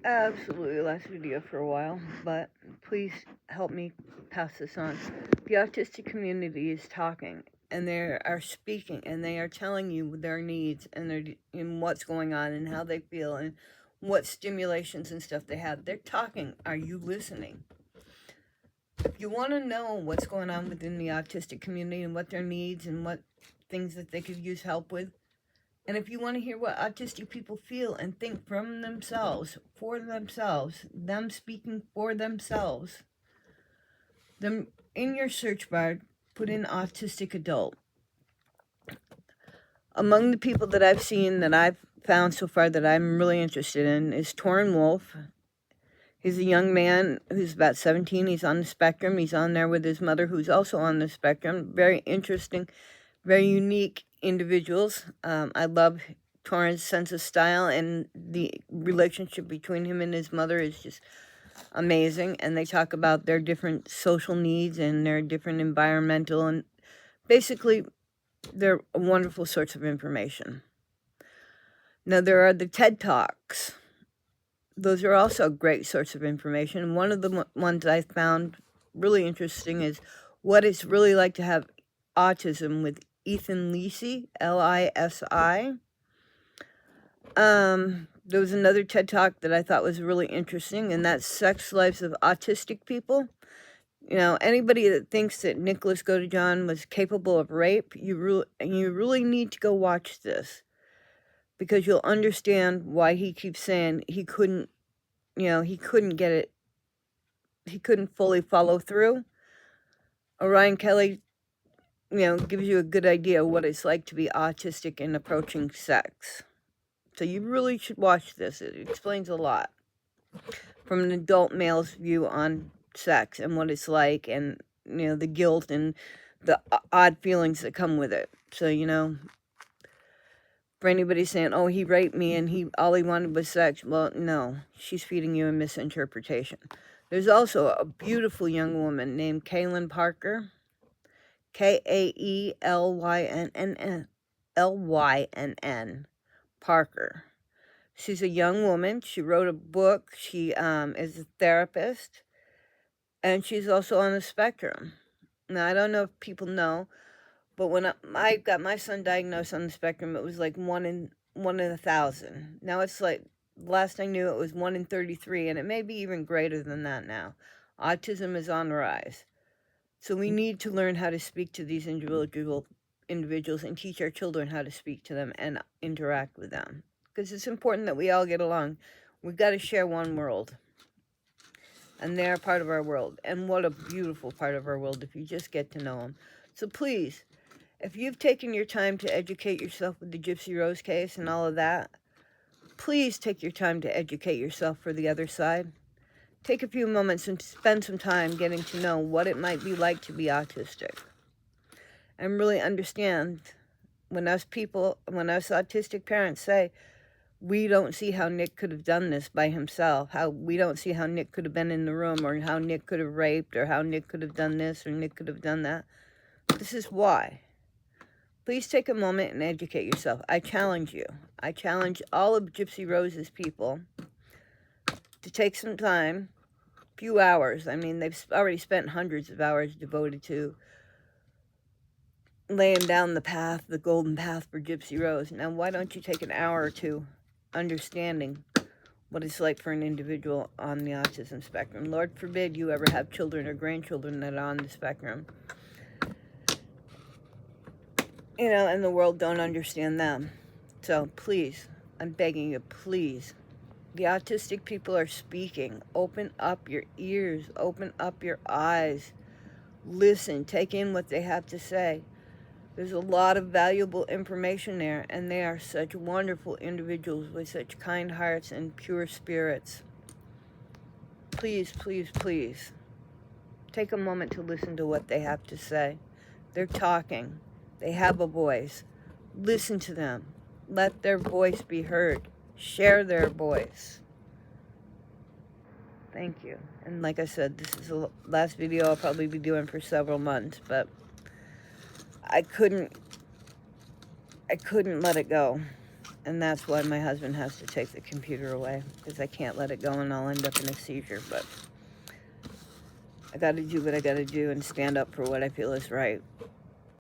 absolutely last video for a while, but please help me pass this on. The autistic community is talking, and they are speaking, and they are telling you their needs and what's going on and how they feel and what stimulations and stuff they have. They're talking. Are you listening? If you want to know what's going on within the autistic community and what their needs and what things that they could use help with, and if you want to hear what autistic people feel and think from themselves, for themselves, them speaking for themselves, then in your search bar, put in autistic adult. Among the people that I've seen that I've found so far that I'm really interested in is Toren Wolf. He's a young man who's about 17. He's on the spectrum. He's on there with his mother, who's also on the spectrum. Very interesting, very unique individuals. I love Toren's sense of style, and the relationship between him and his mother is just amazing. And they talk about their different social needs and their different environmental, and basically they're a wonderful source of information. Now there are the TED Talks. Those are also a great source of information. One of the ones I found really interesting is what it's really like to have autism with Ethan Lisi, L-I-S-I. There was another TED Talk that I thought was really interesting, and that's Sex Lives of Autistic People. You know, anybody that thinks that Nicholas Godejohn was capable of rape, you really need to go watch this, because you'll understand why he keeps saying he couldn't get it, he couldn't fully follow through. Orion Kelly, gives you a good idea of what it's like to be autistic and approaching sex. So you really should watch this. It explains a lot from an adult male's view on sex and what it's like, and, the guilt and the odd feelings that come with it. So, for anybody saying, oh, he raped me and all he wanted was sex, well, no, she's feeding you a misinterpretation. There's also a beautiful young woman named Katelynn Parker, Katelynn Parker. She's a young woman. She wrote a book. She is a therapist, and she's also on the spectrum. Now, I don't know if people know, but when I got my son diagnosed on the spectrum, it was like 1 in 1,000. Now it's like, last I knew, it was 1 in 33, and it may be even greater than that now. Autism is on the rise. So we need to learn how to speak to these individuals and teach our children how to speak to them and interact with them. Because it's important that we all get along. We've got to share one world. And they're part of our world. And what a beautiful part of our world if you just get to know them. So please, if you've taken your time to educate yourself with the Gypsy Rose case and all of that, please take your time to educate yourself for the other side. Take a few moments and spend some time getting to know what it might be like to be autistic. And really understand when us autistic parents say, we don't see how Nick could have done this by himself, how we don't see how Nick could have been in the room, or how Nick could have raped, or how Nick could have done this, or Nick could have done that. This is why. Please take a moment and educate yourself. I challenge you. I challenge all of Gypsy Rose's people to take some time, few hours. I mean, they've already spent hundreds of hours devoted to laying down the path, the golden path for Gypsy Rose. Now, why don't you take an hour or two understanding what it's like for an individual on the autism spectrum? Lord forbid you ever have children or grandchildren that are on the spectrum. And the world don't understand them. So please, I'm begging you, please. The autistic people are speaking. Open up your ears. Open up your eyes. Listen. Take in what they have to say. There's a lot of valuable information there, and they are such wonderful individuals with such kind hearts and pure spirits. Please, please, please, take a moment to listen to what they have to say. They're talking. They have a voice. Listen to them. Let their voice be heard. Share their voice. Thank you. And like I said, this is the last video I'll probably be doing for several months, but I couldn't let it go. And that's why my husband has to take the computer away, because I can't let it go and I'll end up in a seizure. But I got to do what I got to do and stand up for what I feel is right.